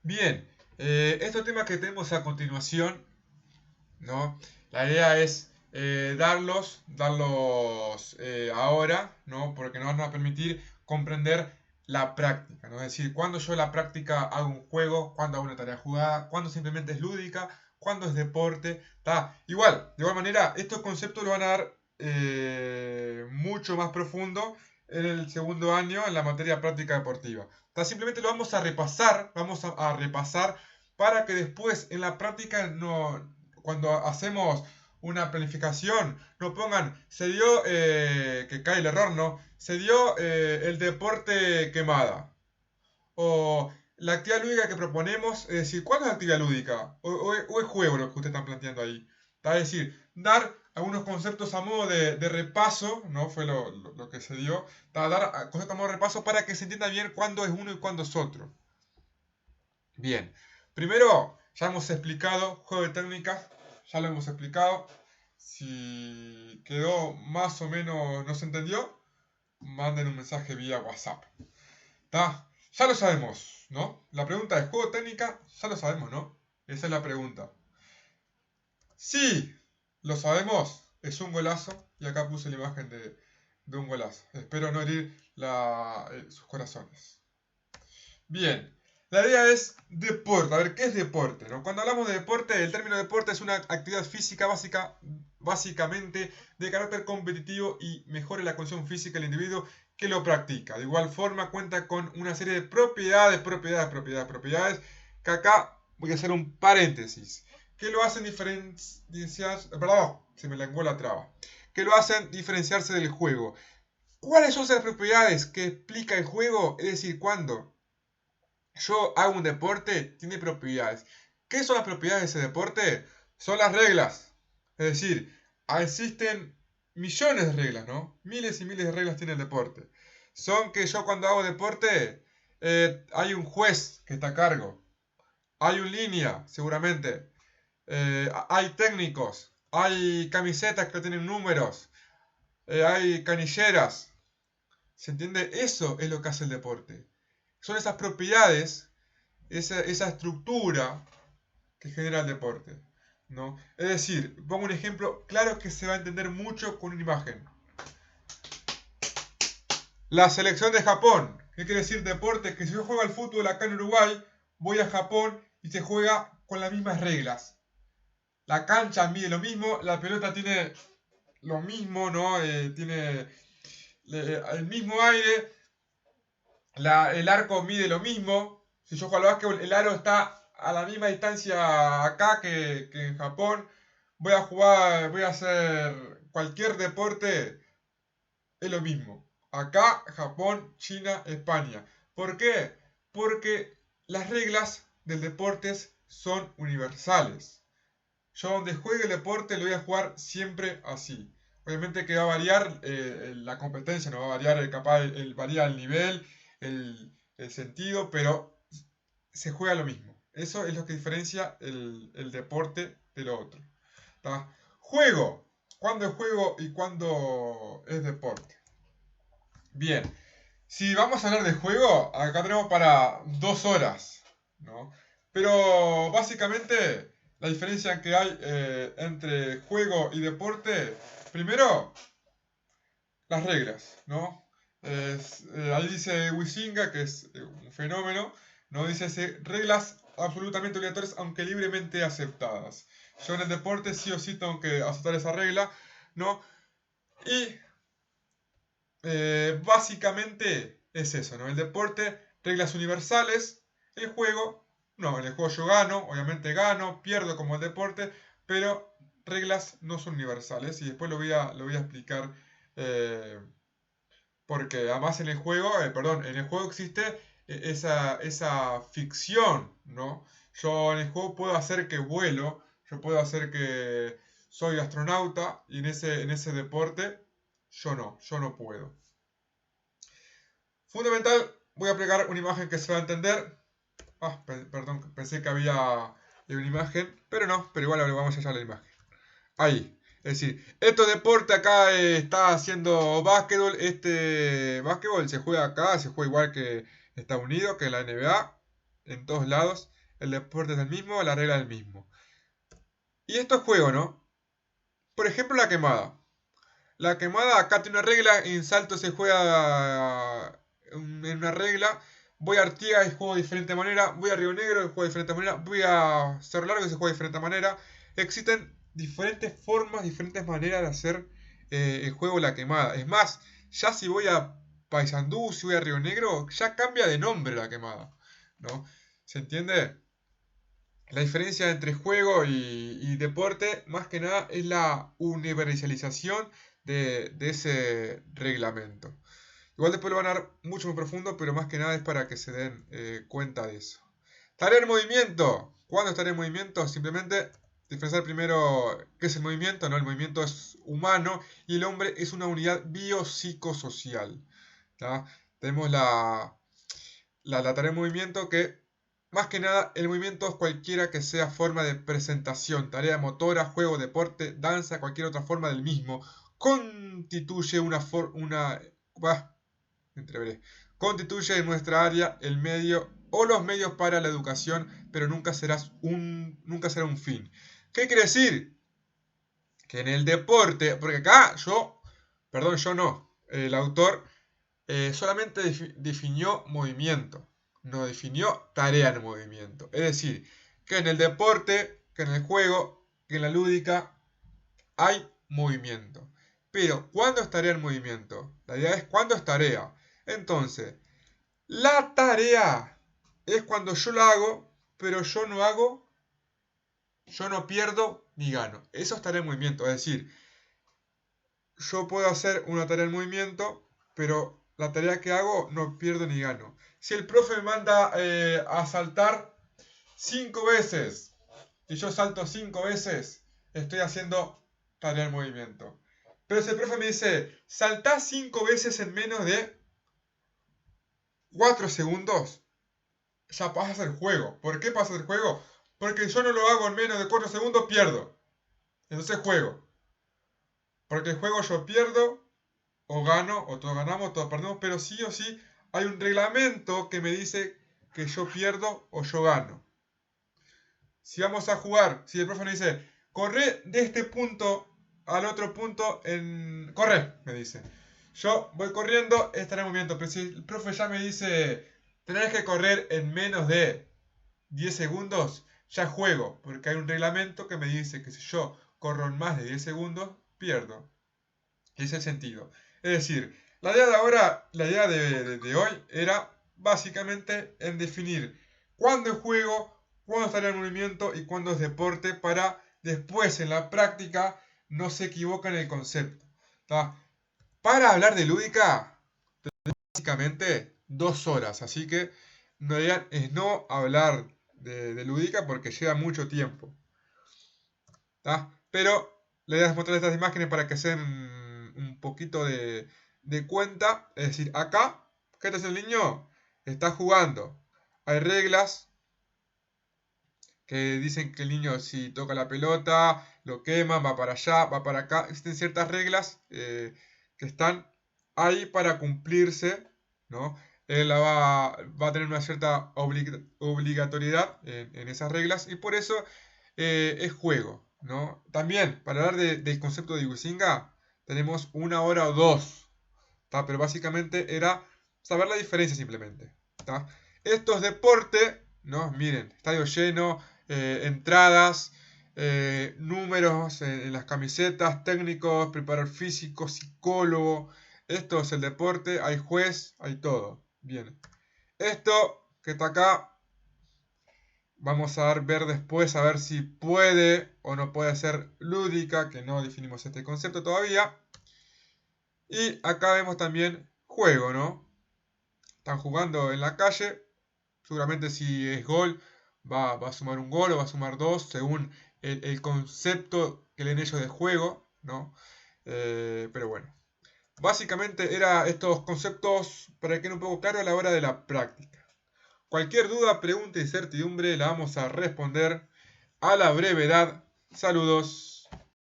Bien, este tema que tenemos a continuación, ¿no? La idea es darlos ahora, ¿no? Porque nos van a permitir comprender la práctica, ¿no? Es decir, cuando yo en la práctica hago un juego, cuando hago una tarea jugada, cuando simplemente es lúdica, cuando es deporte, está. Igual, de igual manera, estos conceptos lo van a dar mucho más profundo en el segundo año en la materia práctica deportiva. Está, simplemente lo vamos a repasar para que después en la práctica no, cuando hacemos una planificación, no pongan, se dio, que cae el error, ¿no? Se dio el deporte quemada. O la actividad lúdica que proponemos, es decir, ¿cuál es la actividad lúdica? O es juego lo que ustedes están planteando ahí. Es decir, dar algunos conceptos a modo de repaso, ¿no? Fue lo que se dio. Dar conceptos a modo de repaso para que se entienda bien cuándo es uno y cuándo es otro. Bien, primero ya hemos explicado juego de técnicas, ya lo hemos explicado. Si quedó más o menos, no se entendió, manden un mensaje vía WhatsApp. ¿Tá? Ya lo sabemos, ¿no? La pregunta es, ¿juego de técnica? Ya lo sabemos, ¿no? Esa es la pregunta. Sí, lo sabemos, es un golazo. Y acá puse la imagen de un golazo. Espero no herir sus corazones. Bien, la idea es deporte. A ver, ¿qué es deporte? ¿No? Cuando hablamos de deporte, el término deporte es una actividad física básicamente de carácter competitivo y mejora la condición física del individuo que lo practica. De igual forma, cuenta con una serie de propiedades, que acá voy a hacer un paréntesis, que lo hacen diferenciarse, perdón, se me lenguó la traba, que lo hacen diferenciarse del juego. ¿Cuáles son esas propiedades que explica el juego? Es decir, cuando yo hago un deporte, tiene propiedades. ¿Qué son las propiedades de ese deporte? Son las reglas. Es decir, existen millones de reglas, ¿no? Miles y miles de reglas tiene el deporte. Son que yo cuando hago deporte, hay un juez que está a cargo. Hay un línea, seguramente. Hay técnicos. Hay camisetas que tienen números. Hay canilleras. ¿Se entiende? Eso es lo que hace el deporte. Son esas propiedades, esa estructura que genera el deporte, ¿no? Es decir, pongo un ejemplo claro que se va a entender mucho con una imagen. La selección de Japón. ¿Qué quiere decir deporte? Que si yo juego al fútbol acá en Uruguay, voy a Japón y se juega con las mismas reglas. La cancha mide lo mismo, la pelota tiene lo mismo, ¿no? Tiene el mismo aire, el arco mide lo mismo. Si yo juego al básquetbol, el aro está a la misma distancia acá que en Japón. Voy a hacer cualquier deporte, es lo mismo. Acá, Japón, China, España. ¿Por qué? Porque las reglas del deporte son universales. Yo donde juegue el deporte lo voy a jugar siempre así. Obviamente que va a variar la competencia, no va a variar varía el nivel, el sentido, pero se juega lo mismo. Eso es lo que diferencia el deporte de lo otro. ¿Tá? Juego. ¿Cuándo es juego y cuándo es deporte? Bien. Si vamos a hablar de juego, acá tenemos para 2 horas, ¿no? Pero básicamente la diferencia que hay entre juego y deporte, primero, las reglas, ¿no? Ahí dice Wisinga, que es un fenómeno, ¿no? Dice reglas absolutamente obligatorias, aunque libremente aceptadas. Yo en el deporte sí o sí tengo que aceptar esa regla, ¿no? Y básicamente es eso, ¿no? El deporte, reglas universales, el juego, no, en el juego yo gano, obviamente gano, pierdo como el deporte, pero reglas no son universales y después lo voy a explicar porque además en el juego, perdón, en el juego existe esa ficción, ¿no? Yo en el juego puedo hacer que vuelo, yo puedo hacer que soy astronauta y en ese deporte yo no puedo. Fundamental, voy a pegar una imagen que se va a entender. Perdón, pensé que había una imagen, pero no, pero igual vamos a hallar la imagen. Ahí. Es decir, este deporte acá está haciendo básquetbol. Este básquetbol se juega acá, se juega igual que Estados Unidos, que la NBA, en todos lados. el deporte es el mismo, la regla es el mismo. Y esto es juego, ¿no? Por ejemplo, la quemada. La quemada acá tiene una regla, en salto se juega en una regla. Voy a Artigas y juego de diferente manera. Voy a Río Negro y juego de diferente manera. Voy a Cerro Largo y se juega de diferente manera. Existen diferentes formas, diferentes maneras de hacer el juego la quemada. Es más, ya si voy a Paysandú, si voy a Río Negro, ya cambia de nombre la quemada, ¿no? ¿Se entiende? La diferencia entre juego y deporte, más que nada, es la universalización de ese reglamento. Igual después lo van a dar mucho más profundo, pero más que nada es para que se den cuenta de eso. Tarea en movimiento. ¿Cuándo estaré en movimiento? Simplemente diferenciar primero qué es el movimiento. ¿No? El movimiento es humano y el hombre es una unidad biopsicosocial. ¿Tá? Tenemos la tarea en movimiento que más que nada, el movimiento es cualquiera que sea forma de presentación, tarea motora, juego, deporte, danza, cualquier otra forma del mismo, constituye constituye en nuestra área el medio o los medios para la educación, pero nunca será un fin. ¿Qué quiere decir? Que en el deporte, porque acá yo no, el autor solamente definió movimiento, no definió tarea en movimiento. Es decir, que en el deporte, que en el juego, que en la lúdica hay movimiento. Pero, ¿cuándo es tarea en movimiento? La idea es cuándo es tarea. Entonces, la tarea es cuando yo la hago, pero yo no pierdo ni gano. Eso es tarea en movimiento. Es decir, yo puedo hacer una tarea en movimiento, pero la tarea que hago no pierdo ni gano. Si el profe me manda a saltar 5 veces y yo salto 5 veces, estoy haciendo tarea en movimiento. Pero si el profe me dice, saltá 5 veces en menos de 4 segundos, ya pasa a ser juego. ¿Por qué pasa a ser juego? Porque yo no lo hago en menos de 4 segundos, pierdo. Entonces juego. Porque el juego yo pierdo o gano, o todos ganamos, todos perdemos, pero sí o sí hay un reglamento que me dice que yo pierdo o yo gano. Si vamos a jugar, si el profe me dice, corre de este punto al otro punto corre, me dice. Yo voy corriendo, estaré en movimiento, pero si el profe ya me dice, tenés que correr en menos de 10 segundos, ya juego, porque hay un reglamento que me dice que si yo corro en más de 10 segundos, pierdo. Ese es el sentido. Es decir, la idea de ahora, la idea de hoy era básicamente en definir cuándo es juego, cuándo está en movimiento y cuándo es deporte para después en la práctica no se equivoquen en el concepto. ¿Tá? Para hablar de lúdica, básicamente 2 horas, así que no es no hablar de lúdica porque lleva mucho tiempo. ¿Tá? Pero la idea es mostrar estas imágenes para que se den un poquito de cuenta. Es decir, acá, ¿qué está haciendo el niño? Está jugando. Hay reglas que dicen que el niño si toca la pelota, lo queman, va para allá, va para acá. Existen ciertas reglas que están ahí para cumplirse, ¿no? Él va a tener una cierta obligatoriedad en esas reglas y por eso es juego, ¿no? También, para hablar del concepto de Yugusinga, tenemos 1 hora o 2, ¿tá? Pero básicamente era saber la diferencia simplemente, ¿tá? Esto es deporte, ¿no? Miren, estadio lleno, entradas, números en las camisetas, técnicos, preparador físico, psicólogo. Esto es el deporte, hay juez, hay todo. Bien. Esto que está acá, vamos a ver después a ver si puede o no puede ser lúdica, que no definimos este concepto todavía. Y acá vemos también juego, ¿no? Están jugando en la calle. Seguramente si es gol, va a sumar un gol o va a sumar 2, según el concepto que leen ellos de juego, ¿no? Pero bueno. Básicamente era estos conceptos para que quede un poco claro a la hora de la práctica. Cualquier duda, pregunta y certidumbre la vamos a responder a la brevedad. Saludos.